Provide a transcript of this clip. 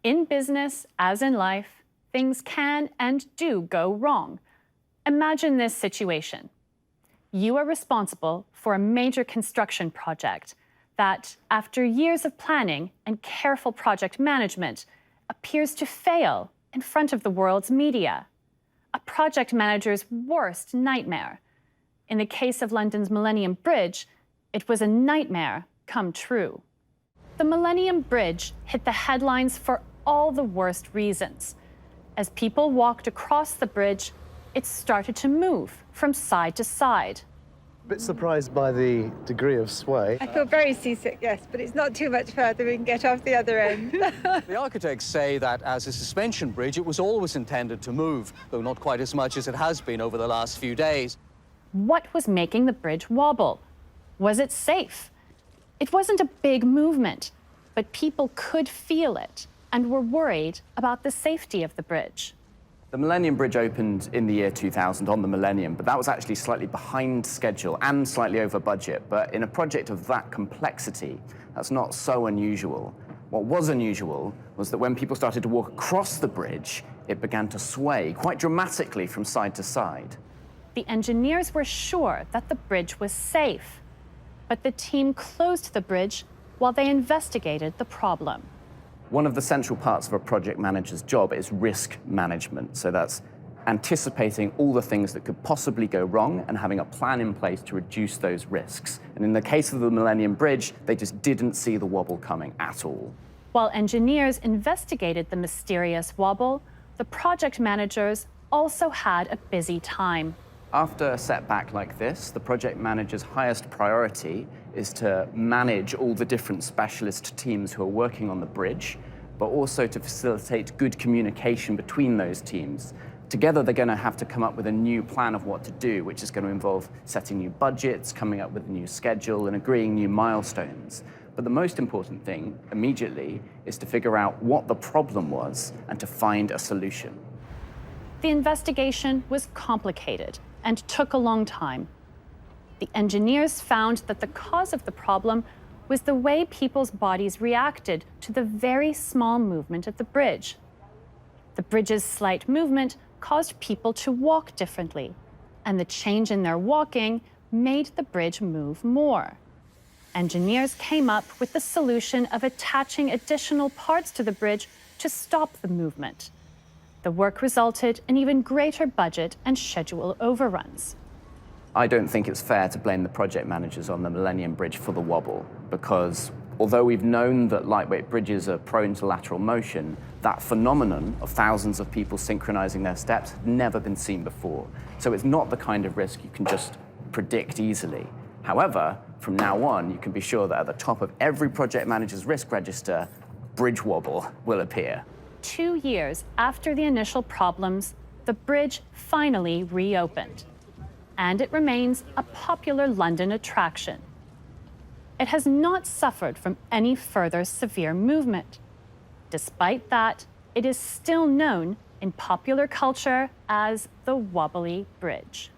In business, as in life, things can and do go wrong. Imagine this situation. You are responsible for a major construction project that, after years of planning and careful project management, appears to fail in front of the world's media. A project manager's worst nightmare. In the case of London's Millennium Bridge, it was a nightmare come true. The Millennium Bridge hit the headlines for all the worst reasons. As people walked across the bridge, it started to move from side to side. A bit surprised by the degree of sway. I feel very seasick, yes, but it's not too much further. We can get off the other end. The architects say that as a suspension bridge, it was always intended to move, though not quite as much as it has been over the last few days. What was making the bridge wobble? Was it safe? It wasn't a big movement, but people could feel it and were worried about the safety of the bridge. The Millennium Bridge opened in the year 2000 on the Millennium, but that was actually slightly behind schedule and slightly over budget. But in a project of that complexity, that's not so unusual. What was unusual was that when people started to walk across the bridge, it began to sway quite dramatically from side to side. The engineers were sure that the bridge was safe, but the team closed the bridge while they investigated the problem. One of the central parts of a project manager's job is risk management. So that's anticipating all the things that could possibly go wrong and having a plan in place to reduce those risks. And in the case of the Millennium Bridge, they just didn't see the wobble coming at all. While engineers investigated the mysterious wobble, the project managers also had a busy time. After a setback like this, the project manager's highest priority is to manage all the different specialist teams who are working on the bridge, but also to facilitate good communication between those teams. Together, they're going to have to come up with a new plan of what to do, which is going to involve setting new budgets, coming up with a new schedule, and agreeing new milestones. But the most important thing, immediately, is to figure out what the problem was and to find a solution. The investigation was complicated and took a long time. The engineers found that the cause of the problem was the way people's bodies reacted to the very small movement of the bridge. The bridge's slight movement caused people to walk differently, and the change in their walking made the bridge move more. Engineers came up with the solution of attaching additional parts to the bridge to stop the movement. The work resulted in even greater budget and schedule overruns. I don't think it's fair to blame the project managers on the Millennium Bridge for the wobble, because although we've known that lightweight bridges are prone to lateral motion, that phenomenon of thousands of people synchronizing their steps had never been seen before. So it's not the kind of risk you can just predict easily. However, from now on, you can be sure that at the top of every project manager's risk register, bridge wobble will appear. 2 years after the initial problems, the bridge finally reopened, and it remains a popular London attraction. It has not suffered from any further severe movement. Despite that, it is still known in popular culture as the Wobbly Bridge.